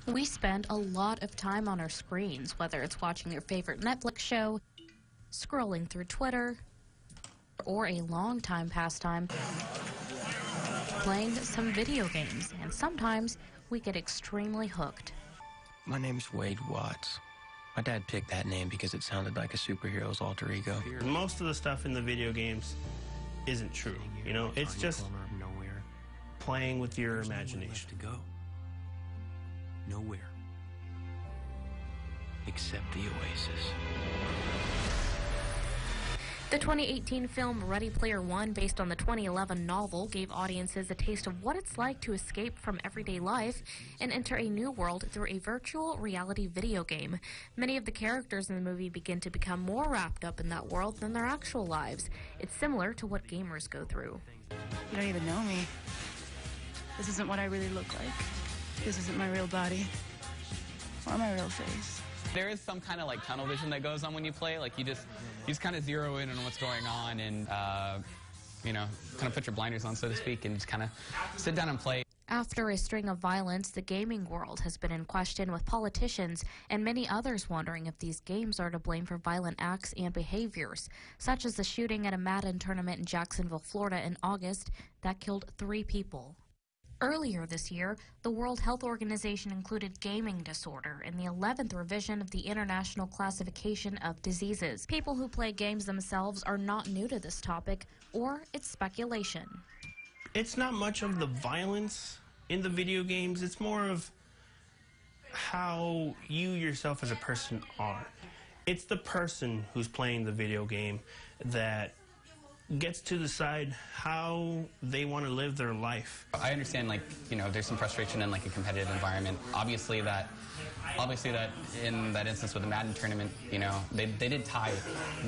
We spend a lot of time on our screens, whether it's watching your favorite Netflix show, scrolling through Twitter, or a long-time pastime, playing some video games, and sometimes we get extremely hooked. My name's Wade Watts. My dad picked that name because it sounded like a superhero's alter ego. Most of the stuff in the video games isn't true, you know? It's just playing with your imagination. To go. Nowhere. Except the oasis. The 2018 film Ready Player One, based on the 2011 novel, gave audiences a taste of what it's like to escape from everyday life and enter a new world through a virtual reality video game. Many of the characters in the movie begin to become more wrapped up in that world than their actual lives. It's similar to what gamers go through. You don't even know me. This isn't what I really look like. This isn't my real body or my real face. There is some kind of like tunnel vision that goes on when you play. Like you just kind of zero in on what's going on and, you know, kind of put your blinders on, so to speak, and just kind of sit down and play. After a string of violence, the gaming world has been in question, with politicians and many others wondering if these games are to blame for violent acts and behaviors, such as the shooting at a Madden tournament in Jacksonville, Florida in August that killed 3 people. Earlier this year, the World Health Organization included gaming disorder in the 11th revision of the International Classification of Diseases. People who play games themselves are not new to this topic, or it's speculation. It's not much of the violence in the video games. It's more of how you yourself as a person are. It's the person who's playing the video game that gets to decide how they want to live their life. I understand, like, you know, there's some frustration in like a competitive environment. Obviously that in that instance with the Madden tournament, you know, they did tie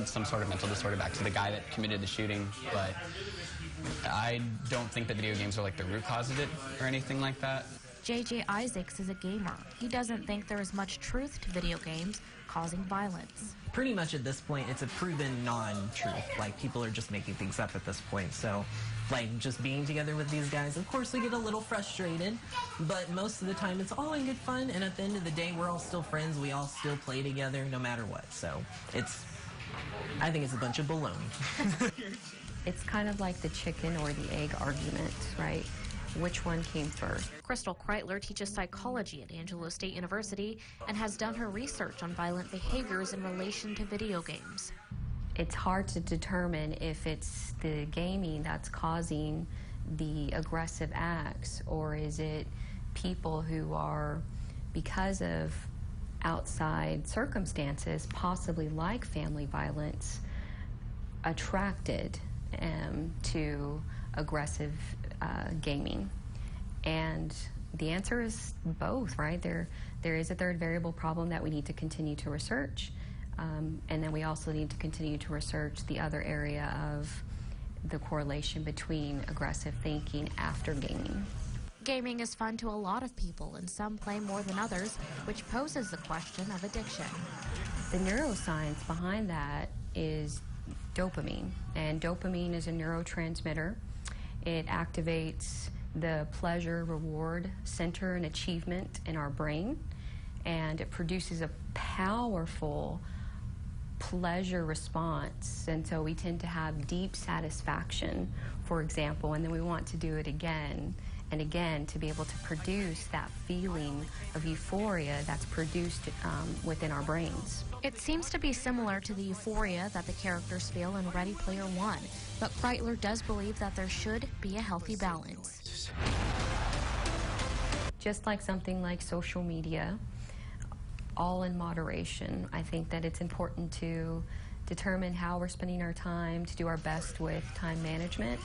some sort of mental disorder back to the guy that committed the shooting, but I don't think that video games are like the root cause of it or anything like that. J.J. Isaacs is a gamer. He doesn't think there is much truth to video games causing violence. Pretty much at this point, it's a proven non-truth. Like, people are just making things up at this point. So, like, just being together with these guys, of course we get a little frustrated, but most of the time it's all in good fun, and at the end of the day, we're all still friends. We all still play together no matter what. So, I think it's a bunch of baloney. It's kind of like the chicken or the egg argument, right? Which one came first? Crystal Kreitler teaches psychology at Angelo State University and has done her research on violent behaviors in relation to video games. It's hard to determine if it's the gaming that's causing the aggressive acts, or is it people who are, because of outside circumstances, possibly like family violence, attracted to aggressive gaming. And the answer is both, right? There is a third variable problem that we need to continue to research, and then we also need to continue to research the other area of the correlation between aggressive thinking after gaming. Gaming is fun to a lot of people, and some play more than others, which poses the question of addiction. The neuroscience behind that is dopamine, and dopamine is a neurotransmitter. It activates the pleasure reward center and achievement in our brain, and it produces a powerful pleasure response, and so we tend to have deep satisfaction, for example, and then we want to do it again and again to be able to produce that feeling of euphoria that's produced within our brains. It seems to be similar to the euphoria that the characters feel in Ready Player One, but Kreitler does believe that there should be a healthy balance. Just like something like social media, all in moderation. I think that it's important to determine how we're spending our time, to do our best with time management.